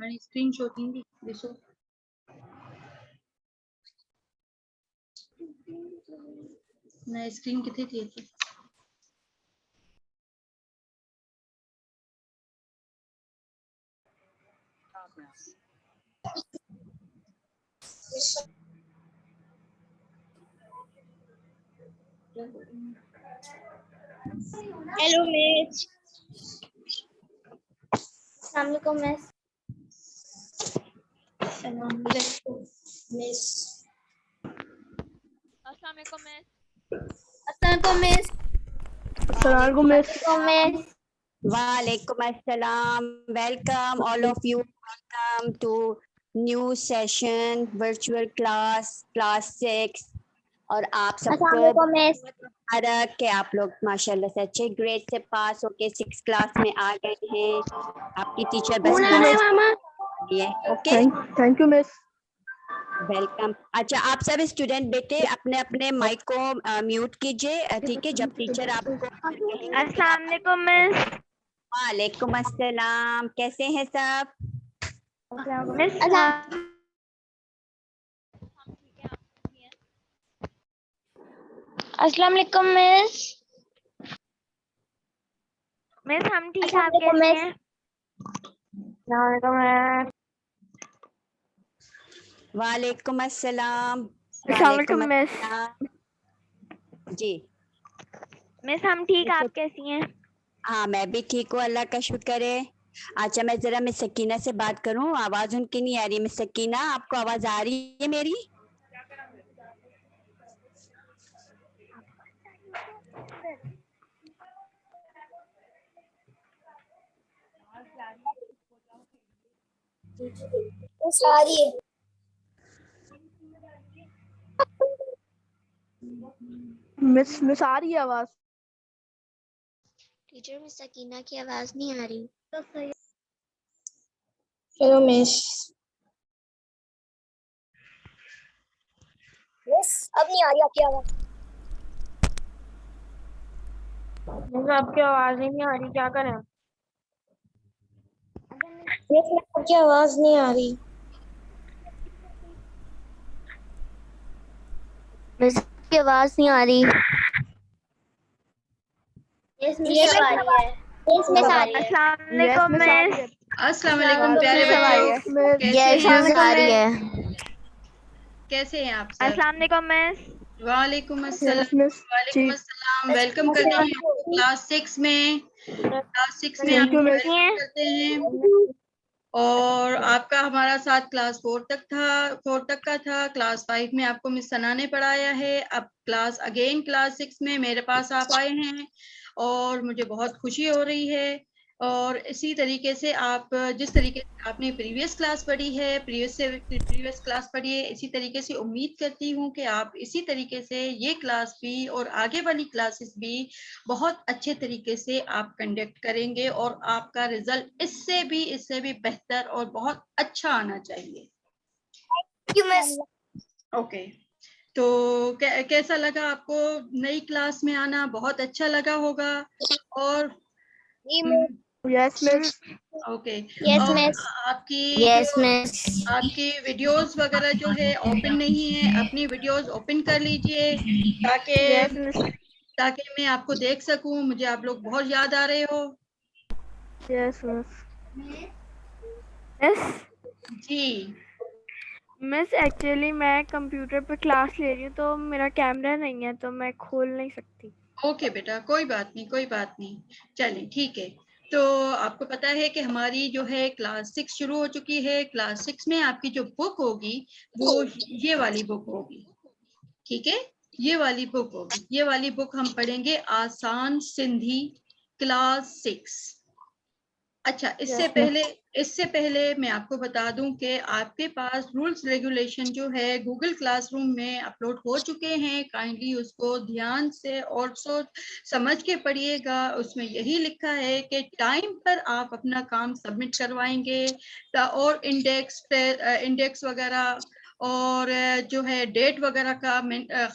आणि स्क्रीनशॉट ईंदी ॾिसो। न स्क्रीन किथे थी अचे? Hello miss. अस्सलाम वालेकुम मिस। मिस अस्सलाम वालेकुम मिस। अस्सलाम वालेकुम miss. Assalamualaikum miss. Miss Walaikum assalam. Welcome all of you. Welcome to new session virtual class 6 और आप अस्सलाम सबको वालेकुम मिस। मुबारक कि आप लोग माशाल्लाह से अच्छे ग्रेड से पास होके 6 क्लास में आ गए हैं। आपकी टीचर बस okay Thank you miss. Welcome. अच्छा आप सब स्टूडेंट बेटे अपने अपने माइक को म्यूट कीजिए, ठीक है? जब टीचर आपको अस्सलाम वालेकुम मिस। वालेकुम अस्सलाम, कैसे हैं सब? मिस अस्सलाम वालेकुम मिस। मिस हम ठीक अस्सलाम आप वालेकुम कैसी मिस। हैं? वालेकुम अस्सलाम। अस्सलाम वालेकुम मिस। अस्सलाम। जी मिस हम ठीक आप कैसी हैं? हाँ मैं भी ठीक हूँ, अल्लाह का शुक्र है। अच्छा मैं जरा मिस सकीना से बात करूँ, आवाज उनकी नहीं आ रही। मिस सकीना आपको आवाज आ रही है मेरी? सारी मिस आ रही है आवाज? टीचर मिस सकीना की आवाज नहीं आ रही। Hello miss. मिस अब नहीं आ रही आपकी आवाज। मिस आपकी आवाज ही नहीं आ रही, क्या करें? मिस आपकी आवाज नहीं आ रही। मिस की आवाज नहीं आ रही। यस मिस आ रही है। यस मिस आ रही है। अस्सलाम Yes वालेकुम miss आ रही मिस। है। अस्सलाम वालेकुम प्यारे Yes बच्चों, miss. कैसे यस हैं? मिस आ रही है। कैसे हैं आप सब? अस्सलाम वालेकुम मिस। वालेकुम Yes अस्सलाम। miss. वालेकुम अस्सलाम। वेलकम करते हैं आपको क्लास 6 में। क्लास 6 में Thank you आपको miss. वेलकम करते हैं। और आपका हमारा साथ क्लास 4 तक का था। क्लास 5 में आपको मिस सना ने पढ़ाया है। अब क्लास 6 में मेरे पास आप आए हैं और मुझे बहुत खुशी हो रही है। और इसी तरीके से आप जिस तरीके से आपने प्रीवियस क्लास पढ़ी है, प्रीवियस क्लास पढ़ी है, इसी तरीके से उम्मीद करती हूँ कि आप इसी तरीके से ये क्लास भी और आगे वाली क्लासेस भी बहुत अच्छे तरीके से आप कंडक्ट करेंगे और आपका रिजल्ट इससे भी बेहतर और बहुत अच्छा आना चाहिए। ओके तो कैसा लगा आपको नई क्लास में आना? बहुत अच्छा लगा होगा। और Yes miss. ओके यस और मिस। आपकी यस जो मिस। आपकी वीडियोस वगैरह जो है ओपन नहीं है, अपनी वीडियोस ओपन कर लीजिए Yes miss. ताकि मैं आपको देख सकूं। मुझे आप लोग बहुत याद आ रहे हो। Yes miss. मिस जी मिस एक्चुअली मैं कंप्यूटर पे क्लास ले रही हूँ तो मेरा कैमरा नहीं है तो मैं खोल नहीं सकती। ओके बेटा, कोई बात नहीं। चलें ठीक है। तो आपको पता है कि हमारी जो है क्लास 6 शुरू हो चुकी है। क्लास 6 में आपकी जो बुक होगी वो ये वाली बुक होगी, ठीक है? ये वाली बुक होगी। ये वाली बुक हम पढ़ेंगे आसान सिंधी क्लास 6। अच्छा इससे पहले मैं आपको बता दूं कि आपके पास रूल्स रेगुलेशन जो है गूगल क्लासरूम में अपलोड हो चुके हैं। काइंडली उसको ध्यान से और समझ के पढ़िएगा। उसमें यही लिखा है कि टाइम पर आप अपना काम सबमिट करवाएंगे और इंडेक्स वगैरह और जो है डेट वगैरह का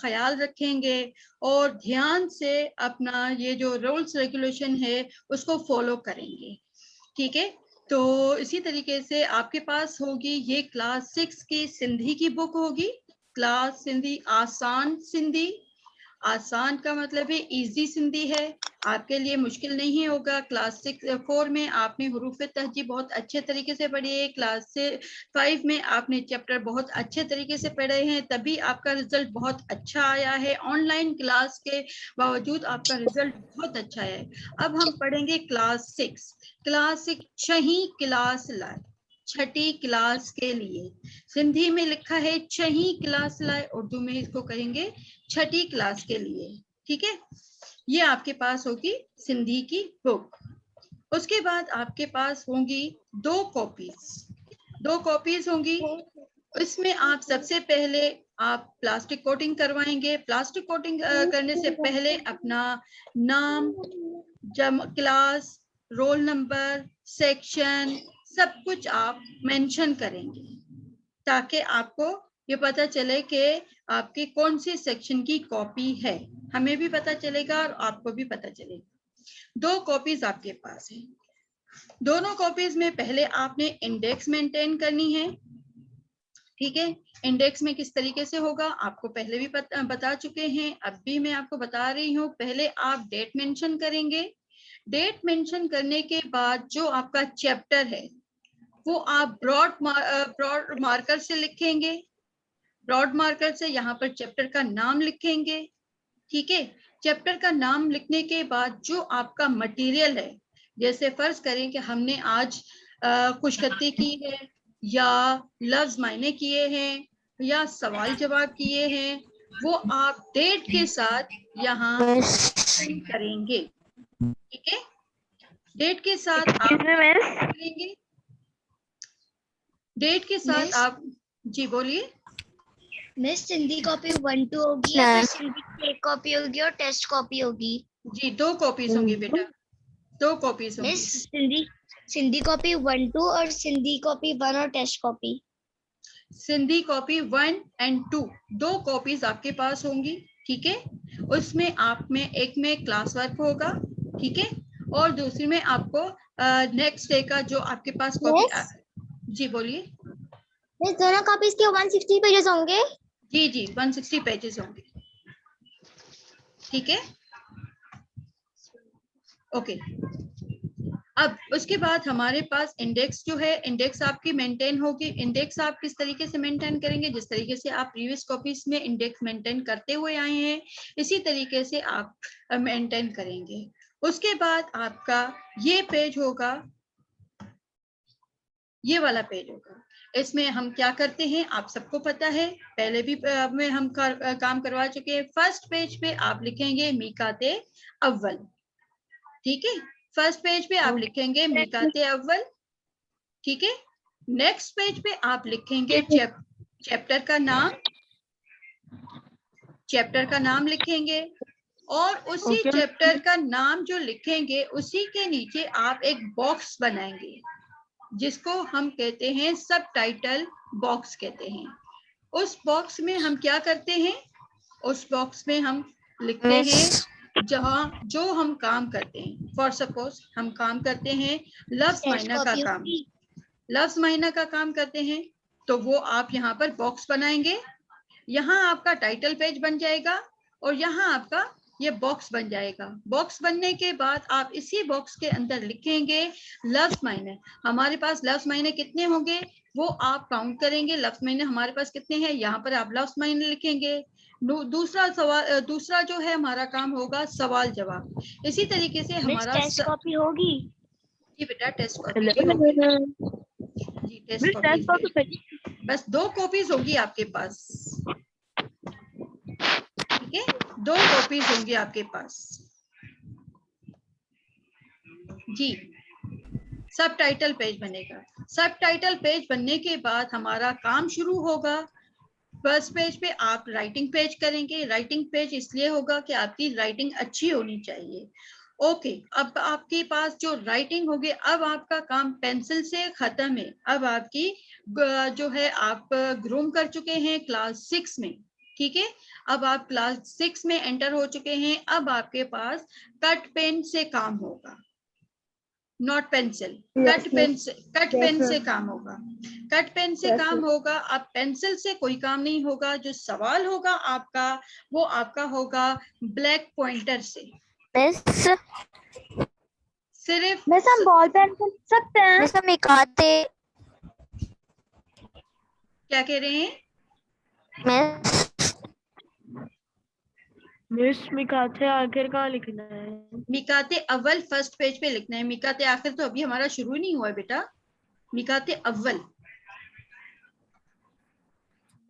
ख्याल रखेंगे और ध्यान से अपना ये जो रूल्स रेगुलेशन है उसको फॉलो करेंगे, ठीक है? तो इसी तरीके से आपके पास होगी ये क्लास 6 की सिंधी की बुक होगी, क्लास सिंधी आसान सिंधी। आसान का मतलब है इजी सिंधी है, आपके लिए मुश्किल नहीं होगा। क्लास 4 में आपने हुरूफ तहजी बहुत अच्छे तरीके से पढ़ी है, क्लास 5 में आपने चैप्टर बहुत अच्छे तरीके से पढ़े हैं, तभी आपका रिजल्ट बहुत अच्छा आया है। ऑनलाइन क्लास के बावजूद आपका रिजल्ट बहुत अच्छा है। अब हम पढ़ेंगे क्लास 6। क्लास 6 छही क्लास लाए, छठी क्लास के लिए। सिंधी में लिखा है छही क्लास लाए, उर्दू में इसको कहेंगे छठी क्लास के लिए। ठीक है, ये आपके पास होगी सिंधी की बुक। उसके बाद आपके पास होंगी 2 कॉपीज होंगी। इसमें आप सबसे पहले आप प्लास्टिक कोटिंग करवाएंगे। प्लास्टिक कोटिंग करने से पहले अपना नाम, क्लास, रोल नंबर, सेक्शन, सब कुछ आप मेंशन करेंगे ताकि आपको ये पता चले कि आपकी कौन सी सेक्शन की कॉपी है। हमें भी पता चलेगा और आपको भी पता चलेगा। 2 कॉपीज आपके पास है। दोनों कॉपीज में पहले आपने इंडेक्स मेंटेन करनी है। ठीक है, इंडेक्स में किस तरीके से होगा आपको पहले भी बता चुके हैं, अब भी मैं आपको बता रही हूँ। पहले आप डेट मेंशन करेंगे। डेट मेंशन करने के बाद जो आपका चैप्टर है वो आप ब्रॉड मार्कर से लिखेंगे। ब्रॉड मार्कर से यहाँ पर चैप्टर का नाम लिखेंगे। ठीक है, चैप्टर का नाम लिखने के बाद जो आपका मटेरियल है, जैसे फर्ज करें कि हमने आज खुशखती की है या लफ्ज मायने किए हैं या सवाल जवाब किए हैं, वो आप डेट के साथ यहाँ करेंगे। ठीक है, डेट के साथ आप करेंगे। डेट के साथ आप जी बोलिए। मिस सिंधी कॉपी 1 2 होगी या फिर सिंधी की 1 कॉपी होगी और टेस्ट कॉपी होगी? जी 2 कॉपीज होंगी बेटा, 2 कॉपीज होंगी। मिस सिंधी कॉपी 1 2 और सिंधी कॉपी 1 और टेस्ट कॉपी। सिंधी कॉपी 1 और 2 2 कॉपीज आपके पास होंगी। ठीक है, उसमें आप में एक में क्लास वर्क होगा। ठीक है, और दूसरी में आपको नेक्स्ट डे का जो आपके पास कॉपी। जी बोलिए। मिस दोनों कॉपीज के 160 पेजेस होंगे? जी जी 160 पेजेस होंगे। ठीक है, ओके। अब उसके बाद हमारे पास इंडेक्स जो है, इंडेक्स आपकी मेंटेन होगी। इंडेक्स आप किस तरीके से मेंटेन करेंगे, जिस तरीके से आप प्रीवियस कॉपीज में इंडेक्स मेंटेन करते हुए आए हैं इसी तरीके से आप मेंटेन करेंगे। उसके बाद आपका ये पेज होगा, ये वाला पेज होगा। इसमें हम क्या करते हैं आप सबको पता है, पहले भी में हम काम करवा चुके हैं। फर्स्ट पेज पे आप लिखेंगे मीकाते अव्वल। ठीक है, फर्स्ट पेज पे आप लिखेंगे मीकाते अव्वल। ठीक है, नेक्स्ट पेज पे आप लिखेंगे चैप्टर का नाम, चैप्टर का नाम लिखेंगे और उसी चैप्टर का नाम जो लिखेंगे उसी के नीचे आप एक बॉक्स बनाएंगे जिसको हम कहते हैं सब टाइटल बॉक्स कहते हैं। उस बॉक्स में हम क्या करते हैं, उस बॉक्स में हम लिखते हैं जहाँ जो हम काम करते हैं। फॉर सपोज हम काम करते हैं लफ्ज मायना का काम, लफ्ज मायना का काम करते हैं, तो वो आप यहाँ पर बॉक्स बनाएंगे। यहाँ आपका टाइटल पेज बन जाएगा और यहाँ आपका ये बॉक्स बन जाएगा। बॉक्स बनने के बाद आप इसी बॉक्स के अंदर लिखेंगे लफ्ज मायने। हमारे पास लफ्ज मायने कितने होंगे वो आप काउंट करेंगे। लफ्ज मायने हमारे पास कितने हैं, यहाँ पर आप लफ्ज मायने लिखेंगे। दूसरा जो है हमारा काम होगा सवाल जवाब। इसी तरीके से हमारा टेस्ट कॉपी होगी। जी बेटा टेस्ट कॉपी भी होगी। जी टेस्ट कॉपी बस 2 कॉपीज होगी आपके पास। ठीक है, 2 कॉपीज होंगी आपके पास। जी सब टाइटल पेज बनेगा। सब टाइटल पेज बनने के बाद हमारा काम शुरू होगा। फर्स्ट पेज पे आप राइटिंग पेज करेंगे। राइटिंग पेज इसलिए होगा कि आपकी राइटिंग अच्छी होनी चाहिए। ओके, अब आपके पास जो राइटिंग होगी, अब आपका काम पेंसिल से खत्म है। अब आपकी जो है आप ग्रूम कर चुके हैं क्लास 6 में। ठीक है, अब आप क्लास 6 में एंटर हो चुके हैं। अब आपके पास कट पेन से काम होगा। Not pencil. Yes, cut pen से, कट Yes, पेन ma'am. से काम होगा, कट पेन से Yes, काम ma'am. होगा। अब पेंसिल से कोई काम नहीं होगा। जो सवाल होगा आपका, वो आपका होगा ब्लैक पॉइंटर से। मिस सिर्फ मिस हम बॉल पेन से लिख सकते हैं? मिस हम निकालते क्या कह रहे हैं? मिस मिस मिकाते आखिर कहाँ लिखना है? मिकाते अव्वल फर्स्ट पेज पे लिखना है। मिकाते आखिर तो अभी हमारा शुरू नहीं हुआ है बेटा। मिकाते अव्वल,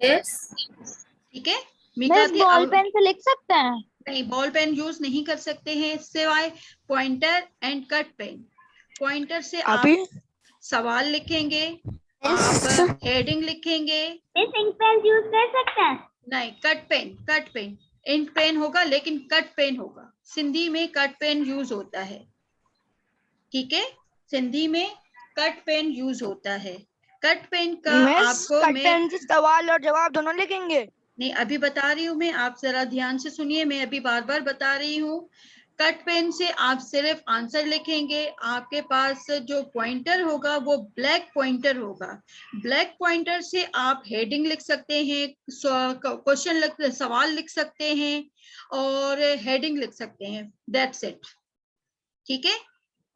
ठीक है। मिस मिकाते बॉल पेन से लिख सकते हैं? नहीं, बॉल पेन यूज नहीं कर सकते हैं सिवाय pointer and cut pen. Pointer से आप सवाल लिखेंगे, आप हेडिंग लिखेंगे। मिस इंक पेन यूज कर सकते हैं? नहीं, cut pen, cut pen. Ink pen होगा लेकिन कट पेन होगा। सिंधी में कट पेन यूज होता है, ठीक है। सिंधी में कट पेन यूज होता है। कट पेन का आपको कट मैं पेन से सवाल और जवाब दोनों लिखेंगे? नहीं, अभी बता रही हूँ मैं, आप जरा ध्यान से सुनिए। मैं अभी बार बार बता रही हूँ। कट पेन से आप सिर्फ आंसर लिखेंगे। आपके पास जो पॉइंटर होगा वो ब्लैक पॉइंटर होगा। ब्लैक पॉइंटर से आप हेडिंग लिख सकते हैं, क्वेश्चन सवाल लिख सकते हैं और हेडिंग लिख सकते हैं। दैट्स इट, ठीक है।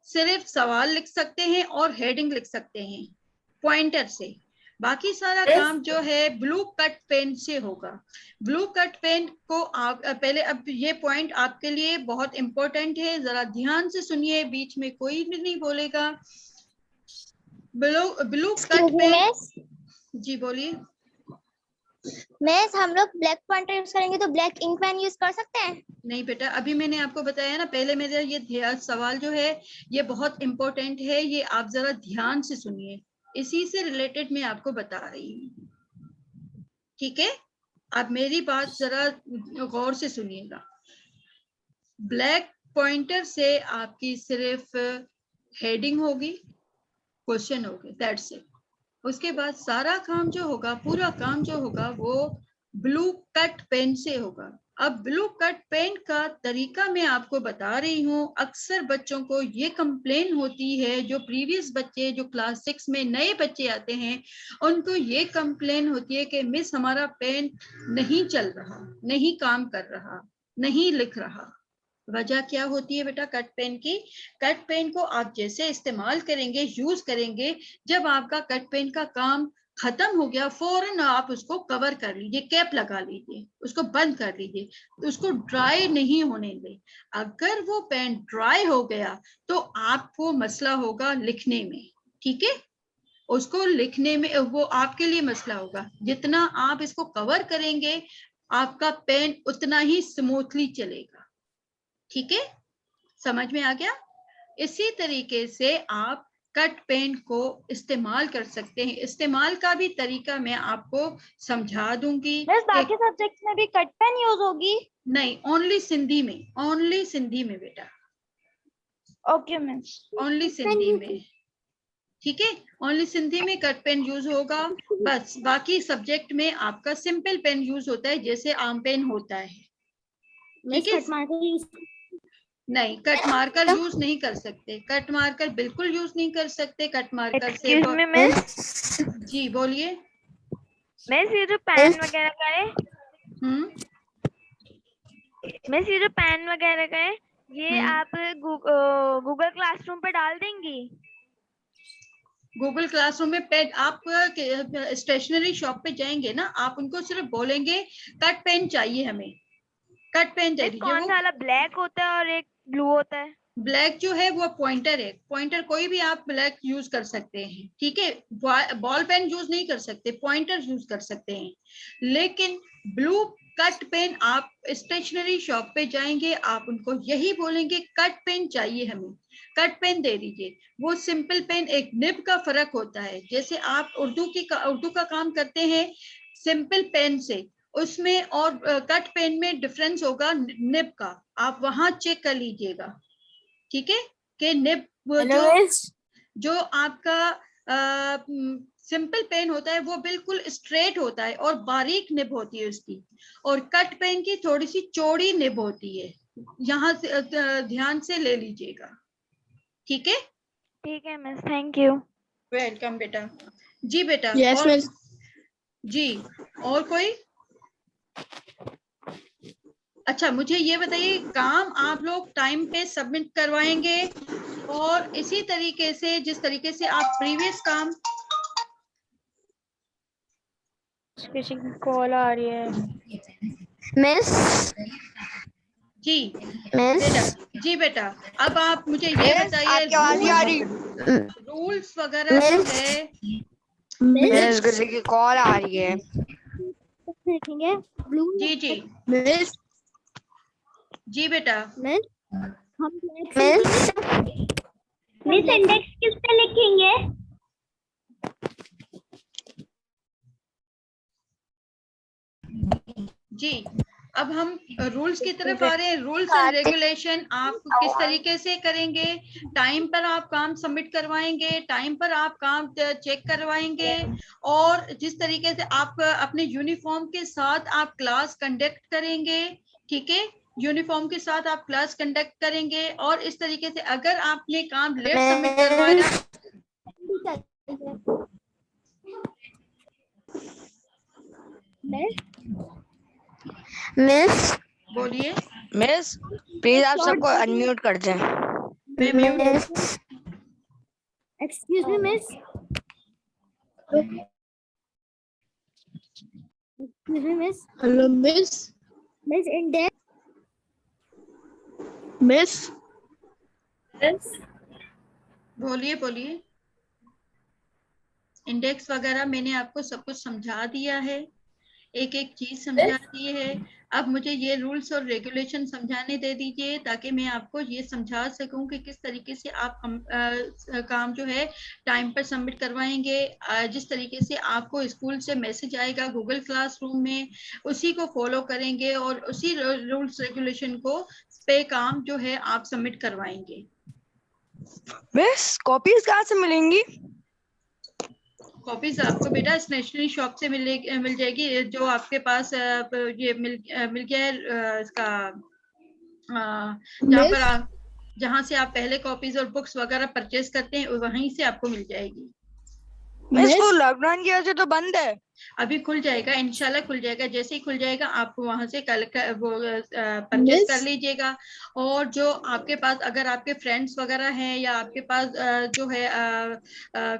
सिर्फ सवाल लिख सकते हैं और हेडिंग लिख सकते हैं पॉइंटर से। बाकी सारा काम जो है ब्लू कट पेन से होगा। ब्लू कट पेन को आप पहले, अब ये पॉइंट आपके लिए बहुत इंपॉर्टेंट है, जरा ध्यान से सुनिए, बीच में कोई भी नहीं बोलेगा। ब्लू कट पेन, जी बोलिए। मिस हम लोग ब्लैक पॉइंटर यूज करेंगे तो ब्लैक इंक पेन यूज कर सकते हैं? नहीं बेटा, अभी मैंने आपको बताया ना, पहले मेरा ये सवाल जो है ये बहुत इंपॉर्टेंट है, ये आप जरा ध्यान से सुनिए। इसी से रिलेटेड मैं आपको बता रही हूँ, ठीक है। आप मेरी बात जरा गौर से सुनिएगा। ब्लैक पॉइंटर से आपकी सिर्फ हेडिंग होगी, क्वेश्चन होगी, दैट्स इट। उसके बाद सारा काम जो होगा, पूरा काम जो होगा, वो ब्लू कट पेन से होगा। अब ब्लू कट पेन का तरीका मैं आपको बता रही हूँ। अक्सर बच्चों को ये कंप्लेन होती है, जो प्रीवियस बच्चे, जो क्लास 6 में नए बच्चे आते हैं, उनको ये कंप्लेन होती है कि मिस हमारा पेन नहीं चल रहा, नहीं काम कर रहा, नहीं लिख रहा। वजह क्या होती है बेटा कट पेन की? कट पेन को आप जैसे इस्तेमाल करेंगे, यूज करेंगे, जब आपका कट पेन का काम खत्म हो गया, फौरन आप उसको कवर कर लीजिए, कैप लगा लीजिए, उसको बंद कर लीजिए, उसको ड्राई नहीं होने दें। अगर वो पेन ड्राई हो गया तो आपको मसला होगा लिखने में, ठीक है। उसको लिखने में वो आपके लिए मसला होगा। जितना आप इसको कवर करेंगे, आपका पेन उतना ही स्मूथली चलेगा, ठीक है। समझ में आ गया? इसी तरीके से आप कट पेन को इस्तेमाल कर सकते हैं। इस्तेमाल का भी तरीका मैं आपको समझा दूंगी। मिस बाकी सब्जेक्ट्स में भी कट पेन यूज होगी? नहीं, ओनली सिंधी में, ओनली सिंधी में बेटा, ओके मिस। ओनली सिंधी में, ठीक है। ओनली सिंधी में कट पेन यूज होगा बस। बाकी सब्जेक्ट में आपका सिंपल पेन यूज होता है, जैसे आम पेन होता है, ठीक है। नहीं, कट मार्कर यूज नहीं कर सकते, कट मार्कर बिल्कुल यूज नहीं कर सकते। Cut marker say excuse me miss, जी बोलिए। मिस ये जो पेन वगैरह का है, मिस ये जो पेन वगैरह का है, ये आप गूगल क्लासरूम पे डाल देंगी? गूगल क्लासरूम में पेन, आप स्टेशनरी शॉप पे जाएंगे ना, आप उनको सिर्फ बोलेंगे कट पेन चाहिए, हमें कट पेन दे दीजिए। कौन सा वाला, ब्लैक होता है और एक ब्लू होता है? ब्लैक जो है वो पॉइंटर है, पॉइंटर कोई भी आप ब्लैक यूज कर सकते हैं, ठीक है। बॉल पेन यूज नहीं कर सकते, पॉइंटर यूज कर सकते हैं। लेकिन ब्लू कट पेन, आप स्टेशनरी शॉप पे जाएंगे, आप उनको यही बोलेंगे कट पेन चाहिए, हमें कट पेन दे दीजिए। वो सिंपल पेन, एक निब का फर्क होता है। जैसे आप उर्दू का काम करते हैं सिंपल पेन से, उसमें और कट पेन में डिफरेंस होगा निब का। आप वहां चेक कर लीजिएगा, ठीक है, कि निब जो आपका सिंपल पेन होता है वो बिल्कुल स्ट्रेट होता है और बारीक निब होती है उसकी, और कट पेन की थोड़ी सी चौड़ी निब होती है। यहाँ से ध्यान से ले लीजिएगा, ठीक है। ठीक है मिस, थैंक यू। वेलकम बेटा। जी बेटा। Yes, और miss. जी, और कोई? अच्छा, मुझे ये बताइए, काम आप लोग टाइम पे सबमिट करवाएंगे और इसी तरीके से जिस तरीके से आप प्रीवियस काम। किसी की कॉल आ रही है। मिस जी मिस बेटा। जी बेटा, अब आप मुझे ये मिस, बताइए, आपकी आवाज नहीं आ रही। रूल्स वगैरह जो मिस है। मिस, किसी की कॉल आ रही है। लिखेंगे ब्लू जी जी मिस, जी बेटा। मिस हम मिस मिस इंडेक्स किस पे लिखेंगे? जी, अब हम रूल्स की तरफ आ रहे हैं। रूल्स एंड रेगुलेशन आप किस तरीके से करेंगे? टाइम पर आप काम सबमिट करवाएंगे, टाइम पर आप काम चेक करवाएंगे, और जिस तरीके से आप अपने यूनिफॉर्म के साथ आप क्लास कंडक्ट करेंगे। ठीक है, यूनिफॉर्म के साथ आप क्लास कंडक्ट करेंगे, और इस तरीके से अगर आपने काम लेट सबमिट करवाया। मिस बोलिए। मिस प्लीज आप सबको अनम्यूट कर दें। मैं mute. Miss excuse me miss excuse me miss hello miss. Miss index miss, बोलिए बोलिए। इंडेक्स वगैरह मैंने आपको सब कुछ समझा दिया है, एक एक चीज समझा दी है। अब मुझे ये रूल्स और रेगुलेशन समझाने दे दीजिए, ताकि मैं आपको ये समझा सकूं कि किस तरीके से आप काम जो है टाइम पर सबमिट करवाएंगे। जिस तरीके से आपको स्कूल से मैसेज आएगा गूगल क्लासरूम में, उसी को फॉलो करेंगे और उसी रूल्स रेगुलेशन को पे काम जो है आप सबमिट करवाएंगे। मिस कॉपीज कहाँ से मिलेंगी? कॉपीज आपको बेटा स्टेशनरी शॉप से मिल जाएगी। जो आपके पास ये मिल गया है इसका, जहाँ से आप पहले कॉपीज और बुक्स वगैरह परचेज करते हैं, वहीं से आपको मिल जाएगी। मिस वो लॉकडाउन की वजह से तो बंद है। अभी खुल जाएगा, इंशाल्लाह खुल जाएगा। जैसे ही खुल जाएगा आप वहां से कल वो परचेज कर लीजिएगा। और जो आपके पास, अगर आपके फ्रेंड्स वगैरह हैं, या आपके पास जो है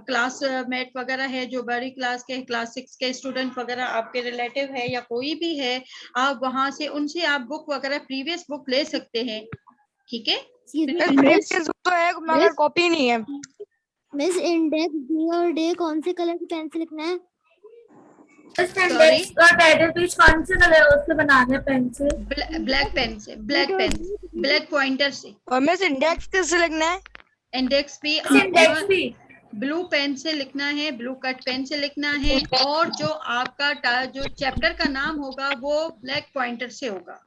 क्लासमेट वगैरह है, जो बड़ी क्लास के क्लास 6 के स्टूडेंट वगैरह आपके रिलेटिव है या कोई भी है, आप वहां से उनसे आप बुक वगैरह प्रीवियस बुक ले सकते हैं। ठीक है प्रीवियस तो है मगर कॉपी नहीं है। मिस इंडेक्स डे और डे कौन से कलर की पेन से लिखना है? सॉरी, टाइटल पेज कौन से कलर उससे बनाना है? पेन से? ब्लैक पेन से, ब्लैक पॉइंटर से। और मिस इंडेक्स किससे लिखना है? इंडेक्स भी इंडेक्स भी ब्लू पेन से लिखना है, ब्लू कट पेन से लिखना है, और जो आपका जो चैप्टर का नाम होगा वो ब्लैक पॉइंटर से होगा।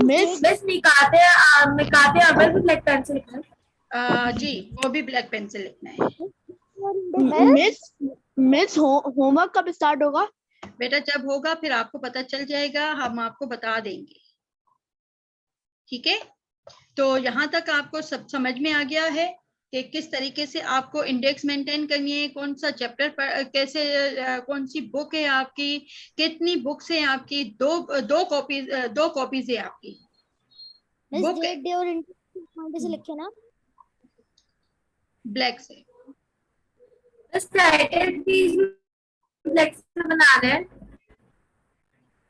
मिस निकाते अगर भी ब्लैक पेन से लिखना है। जी, वो भी ब्लैक पेन से लिखना है। मिस होमवर्क कब स्टार्ट होगा? बेटा जब होगा फिर आपको पता चल जाएगा, हम आपको बता देंगे। ठीक है, तो यहाँ तक आपको सब समझ में आ गया है कि किस तरीके से आपको इंडेक्स मेंटेन करनी है, कौन सा चैप्टर पर कैसे, कौन सी बुक है आपकी, कितनी बुक्स है आपकी। दो कॉपीज है आपकी बुक। डेट डे और इंडेक्स से लिखे ना ब्लैक से। टाइटल पेज ब्लैक से बना रहे हैं।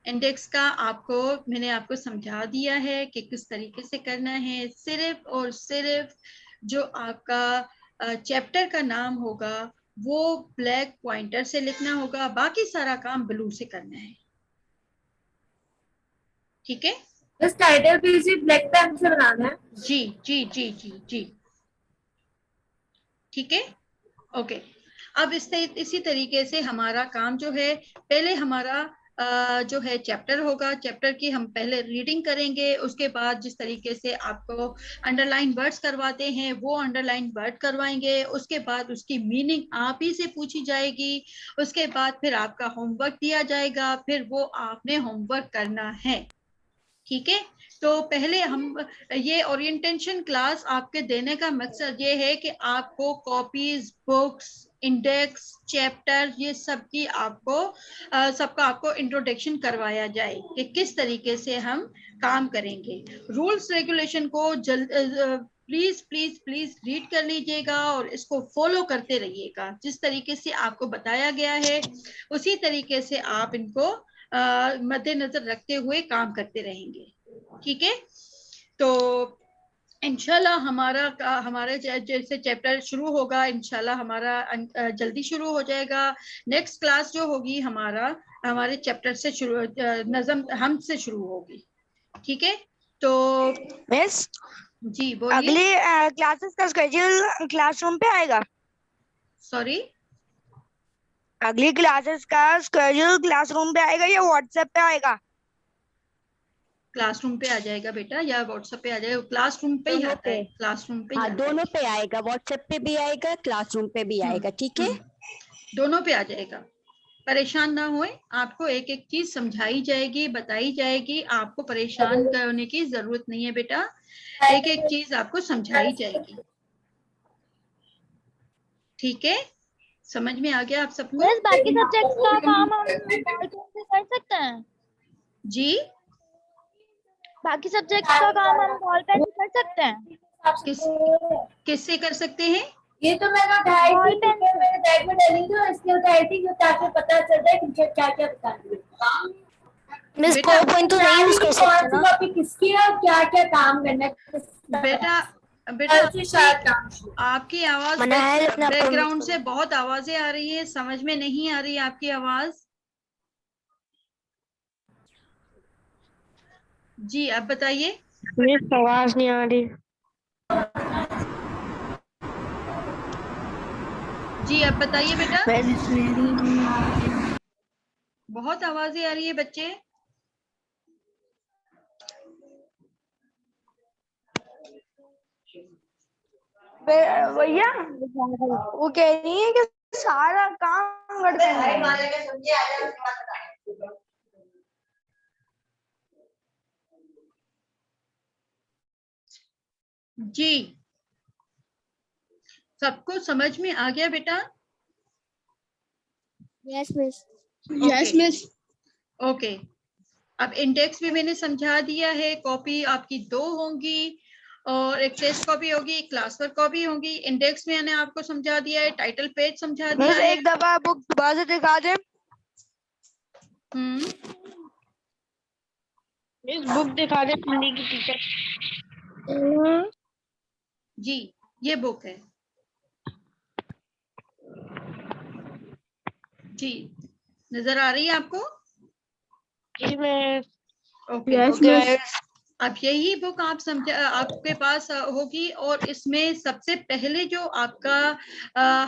इंडेक्स का आपको मैंने आपको समझा दिया है कि किस तरीके से करना है। सिर्फ और सिर्फ जो आपका चैप्टर का नाम होगा वो ब्लैक पॉइंटर से लिखना होगा, बाकी सारा काम ब्लू से करना है। ठीक है, बस टाइटल पेज भी ब्लैक पेन से बनाना है। जी जी जी जी जी, ठीक है, ओके। अब इसी तरीके से हमारा काम जो है, पहले हमारा जो है चैप्टर होगा, चैप्टर की हम पहले रीडिंग करेंगे। उसके बाद जिस तरीके से आपको अंडरलाइन वर्ड्स करवाते हैं वो अंडरलाइन वर्ड करवाएंगे। उसके बाद उसकी मीनिंग आप ही से पूछी जाएगी। उसके बाद फिर आपका होमवर्क दिया जाएगा, फिर वो आपने होमवर्क करना है। ठीक है। तो पहले हम ये ओरिएंटेशन क्लास आपके देने का मकसद ये है कि आपको कॉपीज, बुक्स, इंडेक्स, चैप्टर, ये सब की आपको सबका आपको इंट्रोडक्शन करवाया जाए कि किस तरीके से हम काम करेंगे। रूल्स रेगुलेशन को प्लीज प्लीज प्लीज रीड कर लीजिएगा और इसको फॉलो करते रहिएगा। जिस तरीके से आपको बताया गया है उसी तरीके से आप इनको मद्देनजर रखते हुए काम करते रहेंगे। ठीक है। तो इंशाल्लाह हमारा जैसे चैप्टर शुरू होगा, इंशाल्लाह हमारा जल्दी शुरू हो जाएगा। नेक्स्ट क्लास जो होगी हमारे चैप्टर से शुरू, नज़म हम से शुरू होगी। ठीक है। तो मिस जी बोलिए। अगली क्लासेस का स्केड्यूल क्लासरूम पे आएगा? सॉरी, अगली क्लासेस का स्केड्यूल क्लासरूम पे आएगा या व्हाट्सएप पे आएगा? क्लासरूम पे आ जाएगा बेटा या व्हाट्सएप पे आ जाएगा? क्लासरूम पे ही आता है, क्लासरूम पे ही हाँ, आता है। दोनों पे आएगा, व्हाट्सएप पे भी आएगा, क्लासरूम पे भी आएगा। ठीक है, दोनों पे आ जाएगा। परेशान ना होए, आपको एक एक चीज समझाई जाएगी, बताई जाएगी। आपको परेशान करने की जरूरत नहीं है बेटा, एक एक चीज आपको समझाई जाएगी। ठीक है, समझ में आ गया आप सबको? बस बाकी सब्जेक्ट्स का काम हम बॉल पेन से कर सकते हैं? जी, बाकी सब्जेक्ट्स का काम हम बॉल पेन से कर सकते हैं? किससे कर सकते हैं? ये तो मैंने उठाई बॉल थी, पेन क्योंकि मेरे बैग में डाली थी और इसलिए उठाई थी ताकि पता चल जाए कि क्या क्या बता रही है। मिस बेटा, PowerPoint तो नहीं यूज कर सकते कौन सी ना? कॉपी किसकी है और क्या क्या काम करना है। बेटा कल से शायद काम शुरू। आपकी आवाज मना है अपना बैकग्राउंड से बहुत आवाजें आ रही है, समझ में नहीं आ रही आपकी आवाज। जी अब बताइए। मिस आवाज नहीं आ रही। जी अब बताइए बेटा। बहुत आवाजें आ रही है बच्चे। भैया वो कह रही है कि सारा काम करते हैं। जी सबको समझ में आ गया बेटा? Yes miss. Yes miss. Okay, अब इंडेक्स भी मैंने समझा दिया है। कॉपी आपकी 2 होंगी और एक टेस्ट कॉपी होगी, एक क्लास वर्क कॉपी होगी। इंडेक्स में मैंने आपको समझा दिया है, टाइटल पेज समझा दिया है। एक दफा बुक दोबारा से दिखा दे। इस बुक दिखा दे हिंदी की टीचर। जी ये बुक है। जी नजर आ रही है आपको? ओके, अब यही बुक आप आपके पास होगी और इसमें सबसे पहले जो आपका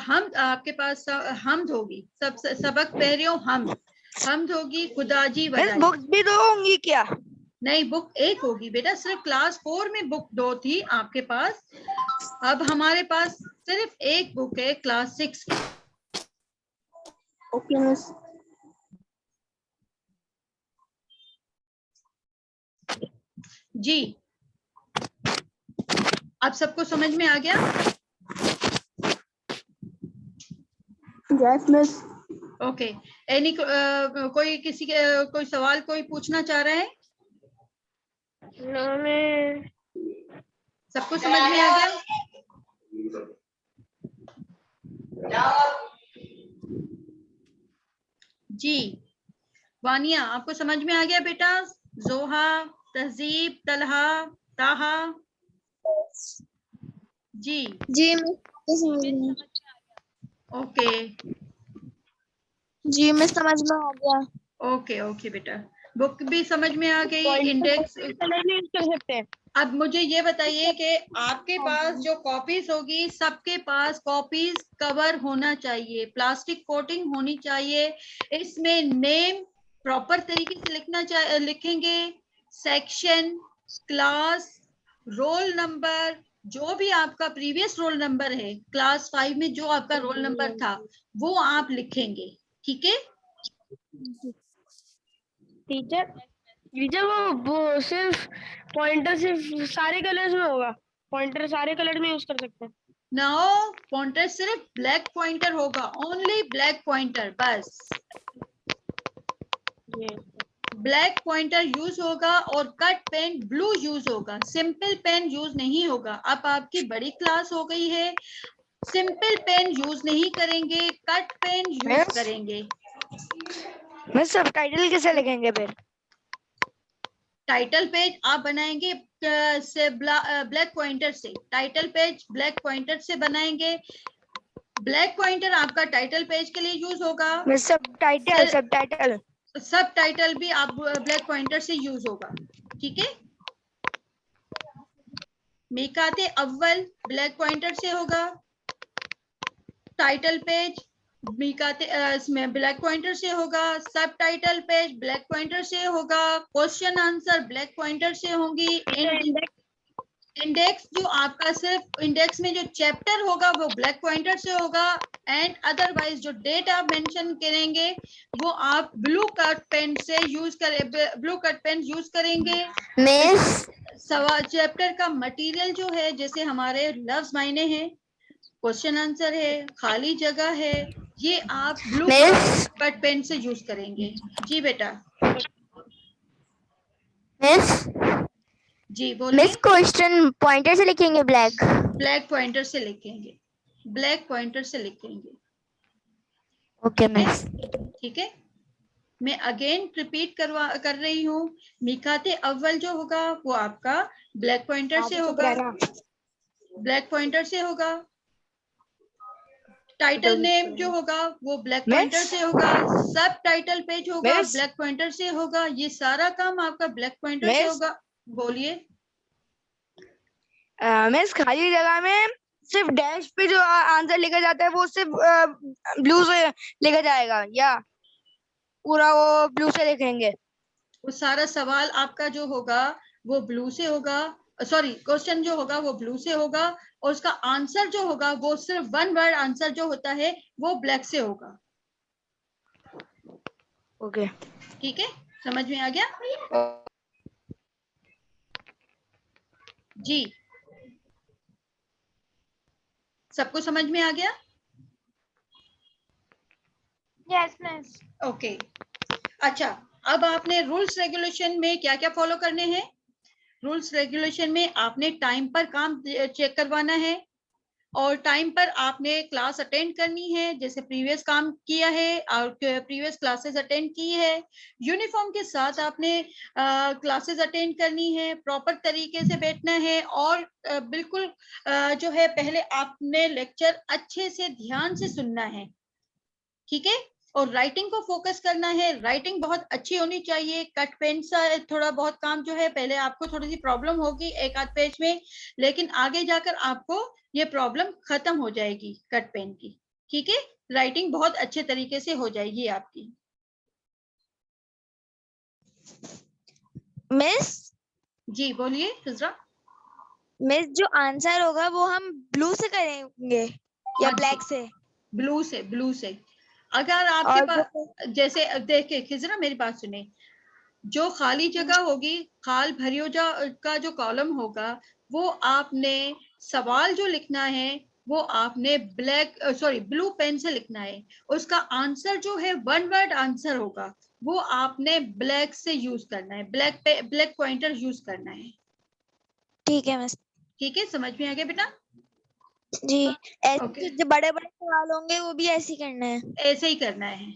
हम आपके पास हमद होगी। सबक पहरियों हमद होगी, खुदाजी वदाई। बुक भी 2 होंगी क्या? नहीं, बुक 1 होगी बेटा। सिर्फ क्लास 4 में बुक 2 थी आपके पास, अब हमारे पास सिर्फ 1 बुक है क्लास 6 की। Okay miss. जी आप सबको समझ में आ गया? Yes miss. ओके, एनी कोई किसी के कोई सवाल कोई पूछना चाह रहा है? सबको समझ में आ गया? जी वानिया आपको समझ में आ गया बेटा? जोहा, तहजीब, तलहा, ताहा। जी जी मिस। ओके जी मिस समझ में आ गया। ओके ओके बेटा, बुक भी समझ में आ गई, इंडेक्स। अब मुझे ये बताइए कि आपके पास जो कॉपीज होगी, सबके पास कॉपीज कवर होना चाहिए, प्लास्टिक कोटिंग होनी चाहिए। इसमें नेम प्रॉपर तरीके से लिखेंगे, सेक्शन, क्लास, रोल नंबर, जो भी आपका प्रीवियस रोल नंबर है, क्लास 5 में जो आपका रोल नंबर था वो आप लिखेंगे। ठीक है टीचर टीचर वो सिर्फ पॉइंटर सिर्फ सारे कलर्स में होगा, पॉइंटर सारे कलर में यूज कर सकते हैं। नाउ पॉइंटर सिर्फ ब्लैक पॉइंटर होगा, ओनली ब्लैक पॉइंटर, बस ब्लैक पॉइंटर यूज होगा और कट पेन ब्लू यूज होगा, सिंपल पेन यूज नहीं होगा। अब आपकी बड़ी क्लास हो गई है, सिंपल पेन यूज नहीं करेंगे, कट पेन यूज करेंगे। मिस सबटाइटल कैसे लिखेंगे फिर? टाइटल पेज आप बनाएंगे से ब्लैक पॉइंटर से, टाइटल पेज ब्लैक पॉइंटर से बनाएंगे। ब्लैक पॉइंटर आपका टाइटल पेज के लिए यूज होगा। मिस सबटाइटल सब टाइटल भी आप ब्लैक पॉइंटर से यूज होगा, ठीक है। मिकाते अव्वल ब्लैक पॉइंटर से होगा, टाइटल पेज मिकाते इसमें ब्लैक पॉइंटर से होगा, सब टाइटल पेज ब्लैक पॉइंटर से होगा, क्वेश्चन आंसर ब्लैक पॉइंटर से होंगी। इंडेक्स जो आपका सिर्फ इंडेक्स में जो चैप्टर होगा वो ब्लैक पॉइंटर से होगा, एंड अदरवाइज जो डेट आप मेंशन करेंगे वो आप ब्लू कट पेन से use blue cut pen use करेंगे। मिस सवाल चैप्टर का मटेरियल जो है, जैसे हमारे लफ्ज मायने हैं, क्वेश्चन आंसर है, खाली जगह है, ये आप ब्लू कट पेन से यूज करेंगे। जी बेटा। मिस जी बोलिए। मिस क्वेश्चन पॉइंटर से लिखेंगे ब्लैक पॉइंटर से लिखेंगे, ब्लैक पॉइंटर से लिखेंगे। Okay miss. ठीक है, मैं अगेन रिपीट कर रही हूँ। मिकाते अव्वल जो होगा वो आपका ब्लैक पॉइंटर से होगा, ब्लैक पॉइंटर से होगा। टाइटल नेम जो होगा वो ब्लैक पॉइंटर से होगा, सब टाइटल पेज होगा ब्लैक पॉइंटर से होगा, ये सारा काम आपका ब्लैक पॉइंटर से होगा। बोलिए। मिस खाली जगह में सिर्फ डैश पे जो आंसर लिखा जाता है वो सिर्फ ब्लू से लिखा जाएगा या पूरा वो ब्लू से लिखेंगे? वो सारा सवाल आपका जो होगा वो ब्लू से होगा, सॉरी क्वेश्चन जो होगा वो ब्लू से होगा, और उसका आंसर जो होगा वो सिर्फ वन वर्ड आंसर जो होता है वो ब्लैक से होगा। ओके ठीक है, समझ में आ गया? जी सबको समझ में आ गया? Yes miss. ओके अच्छा, अब आपने रूल्स रेगुलेशन में क्या क्या फॉलो करने हैं। रूल्स रेगुलेशन में आपने टाइम पर काम चेक करवाना है, और टाइम पर आपने क्लास अटेंड करनी है, जैसे प्रीवियस काम किया है और प्रीवियस क्लासेस अटेंड की है। यूनिफॉर्म के साथ आपने क्लासेस अटेंड करनी है, प्रॉपर तरीके से बैठना है, और बिल्कुल जो है पहले आपने लेक्चर अच्छे से ध्यान से सुनना है, ठीक है। और राइटिंग को फोकस करना है, राइटिंग बहुत अच्छी होनी चाहिए। कट पेन सा थोड़ा बहुत काम जो है पहले आपको थोड़ी सी प्रॉब्लम होगी एक आध पेज में, लेकिन आगे जाकर आपको ये प्रॉब्लम खत्म हो जाएगी कट पेन की, ठीक है। राइटिंग बहुत अच्छे तरीके से हो जाएगी आपकी। मिस जी बोलिए हिजरा। मिस जो आंसर होगा वो हम ब्लू से करेंगे या हाँ ब्लैक जी, से? ब्लू से, ब्लू से। अगर आपके पास जैसे देखिए खिजरा मेरी बात सुने, जो खाली जगह होगी, खाल भरियोजा का जो कॉलम होगा, वो आपने सवाल जो लिखना है वो आपने ब्लू पेन से लिखना है। उसका आंसर जो है वन वर्ड आंसर होगा, वो आपने ब्लैक से यूज करना है, ब्लैक पॉइंटर यूज करना है। ठीक है मिस। ठीक है, समझ में आ गया बेटा? जी ओके, जो बड़े बड़े सवाल होंगे वो भी ऐसे ही करना है? ऐसे ही करना है,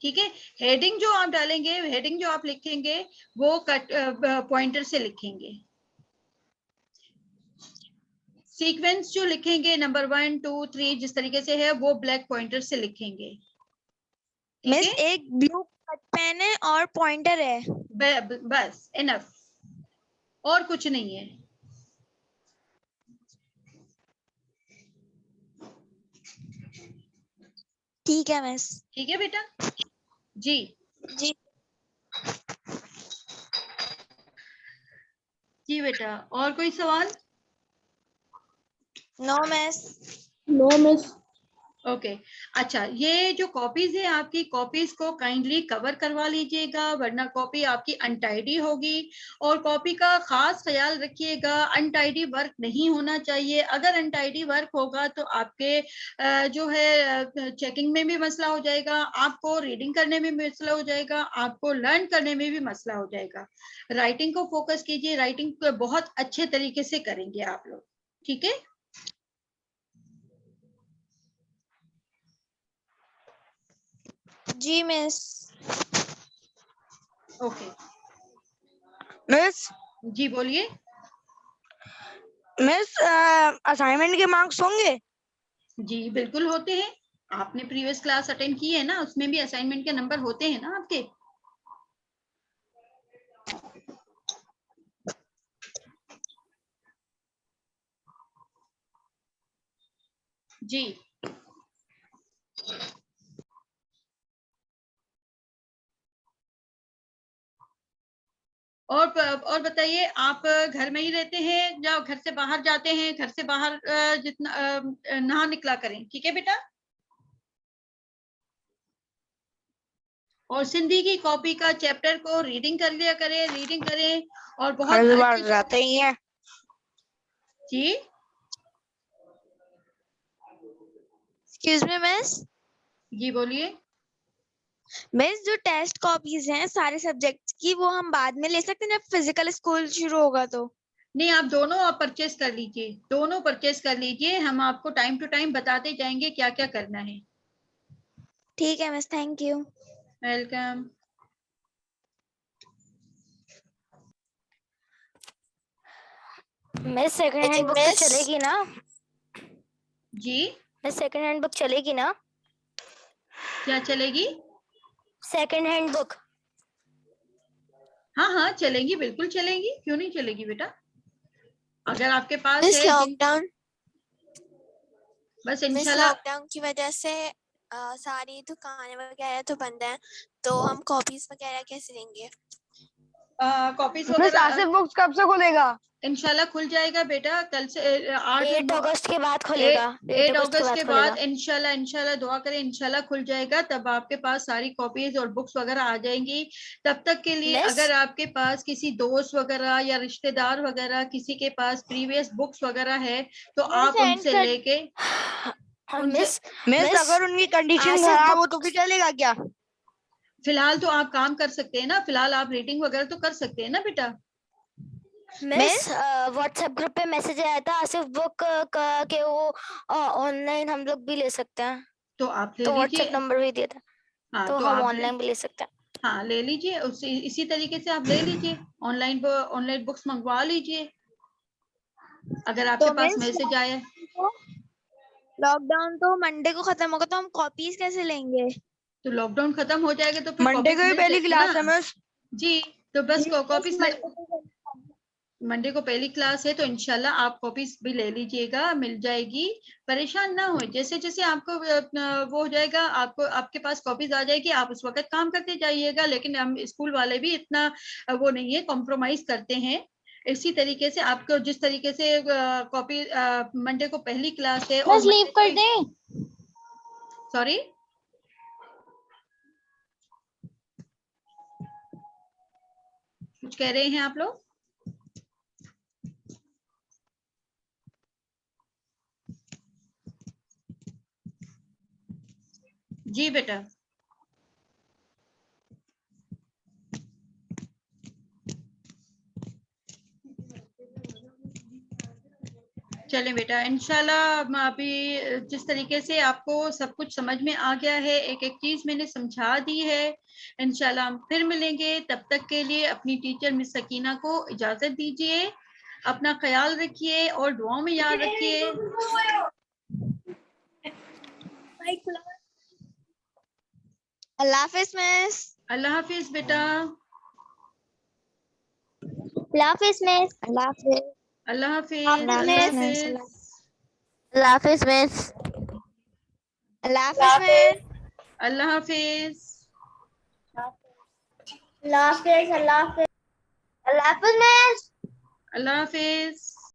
ठीक है। हेडिंग जो आप डालेंगे, हेडिंग जो आप लिखेंगे वो कट पॉइंटर से लिखेंगे। सीक्वेंस जो लिखेंगे नंबर 1 2 3 जिस तरीके से है वो ब्लैक पॉइंटर से लिखेंगे, ठीक मिस है। एक ब्लू कट पेन है और पॉइंटर है? बस इनफ, और कुछ नहीं है। ठीक है मिस। ठीक है बेटा। जी जी जी बेटा, और कोई सवाल? No miss. No miss. Okay अच्छा, ये जो कॉपीज है आपकी, कॉपीज को काइंडली कवर करवा लीजिएगा, वरना कॉपी आपकी अनटाइडी होगी। और कॉपी का खास ख्याल रखिएगा, अनटाइडी वर्क नहीं होना चाहिए। अगर अनटाइडी वर्क होगा तो आपके जो है चेकिंग में भी मसला हो जाएगा, आपको रीडिंग करने में भी मसला हो जाएगा, आपको लर्न करने में भी मसला हो जाएगा। राइटिंग को फोकस कीजिए, राइटिंग बहुत अच्छे तरीके से करेंगे आप लोग, ठीक है। जी मिस। ओके मिस जी बोलिए। मिस असाइनमेंट के मार्क्स होंगे? जी बिल्कुल होते हैं, आपने प्रीवियस क्लास अटेंड की है ना, उसमें भी असाइनमेंट के नंबर होते हैं ना आपके। जी और बताइए, आप घर में ही रहते हैं या घर से बाहर जाते हैं? घर से बाहर जितना ना निकला करें, ठीक है बेटा। और सिंधी की कॉपी का चैप्टर को रीडिंग कर लिया करें, रीडिंग करें और बहुत हर बार अच्छे जाते ही हैं। जी एक्सक्यूज मी मिस। जी बोलिए। मिस जो टेस्ट कॉपीज हैं सारे सब्जेक्ट्स की, वो हम बाद में ले सकते हैं जब फिजिकल स्कूल शुरू होगा तो? नहीं, आप दोनों आप परचेस कर लीजिए, दोनों परचेस कर लीजिए, हम आपको टाइम टू टाइम बताते जाएंगे क्या क्या करना है। ठीक है miss, thank you. Welcome. Miss second hand book तो चलेगी ना? जी मिस सेकंड हैंड बुक चलेगी ना? क्या चलेगी? Second hand book. हाँ हाँ चलेगी, बिल्कुल चलेगी, क्यों नहीं चलेगी बेटा। अगर आपके पास मिस है लॉकडाउन बस मिस इंशाल्लाह। लॉकडाउन की वजह से सारी दुकानें वगैरह तो बंद हैं, तो हम कॉपीज वगैरह कैसे लेंगे? कॉपीज मिस वगैरह आसिफ बुक्स कब से खुलेगा? इंशाल्लाह खुल जाएगा बेटा, कल से 8 अगस्त के बाद खुलेगा। 8 अगस्त के बाद खुलेगा। इंशाल्लाह दुआ करें, इंशाल्लाह खुल जाएगा। तब आपके पास सारी कॉपीज और बुक्स वगैरह आ जाएंगी। तब तक के लिए मिस? अगर आपके पास किसी दोस्त वगैरह या रिश्तेदार वगैरह किसी के पास प्रीवियस बुक्स वगैरह है तो आप उनसे लेके मिस मिस अगर उनकी कंडीशन आसिफ खराब हो बुक तो भी चलेगा क्या? फिलहाल तो आप काम कर सकते हैं ना, फिलहाल आप रीडिंग वगैरह तो कर सकते हैं ना बेटा। मिस व्हाट्सएप ग्रुप पे मैसेज आया था आसिफ बुक का कि वो ऑनलाइन हम लोग भी ले सकते हैं, तो आप ले तो लीजिए। व्हाट्सएप नंबर भी दिया था। हाँ तो तो हम आप ऑनलाइन भी ले सकते हैं। हाँ ले लीजिए, इसी तरीके से आप ले लीजिए, ऑनलाइन बुक्स मंगवा लीजिए अगर आपके तो पास मिस मैसेज आया। लॉकडाउन तो मंडे को खत्म होगा, तो हम कॉपीज कैसे लेंगे? तो लॉकडाउन खत्म हो जाएगा तो फिर मंडे कॉपीज को ही मिल पहली जाएगी ना। क्लास है मिस। जी तो बस कॉपीज ले, मंडे को मंडे को पहली क्लास है तो इंशाल्लाह आप कॉपीज भी ले लीजिएगा, मिल जाएगी। परेशान ना हो, जैसे जैसे आपको वो हो जाएगा, आपको आपके पास कॉपीज आ जाएगी, आप उस वक्त काम करते जाइएगा। लेकिन हम स्कूल वाले भी इतना वो नहीं है, कॉम्प्रोमाइज करते हैं। इसी तरीके से आपको जिस तरीके से कॉपी मंडे को पहली क्लास है और लीव कर दें? सॉरी कुछ कह रहे हैं आप लोग? जी बेटा। चलें बेटा, इंशाल्लाह अभी जिस तरीके से आपको सब कुछ समझ में आ गया है, एक एक चीज मैंने समझा दी है। इंशाल्लाह हम फिर मिलेंगे, तब तक के लिए अपनी टीचर मिस सकीना को इजाजत दीजिए। अपना ख्याल रखिए और दुआओं में याद रखिए। अल्लाह हाफिज मिस। अल्लाह हाफिज बेटा। अल्लाह हाफिज मिस। अल्लाह हाफिज। अल्लाह हाफिज। अल्लाह अल्लाह हाफिज मिस। हाफिज। अल्लाह हाफिज मिस। अल्लाह हाफिज मिस। अल्लाह हाफिज। अल्लाह हाफिज। अल्लाह हाफिज। अल्लाह हाफिज मिस। अल्लाह हाफिज।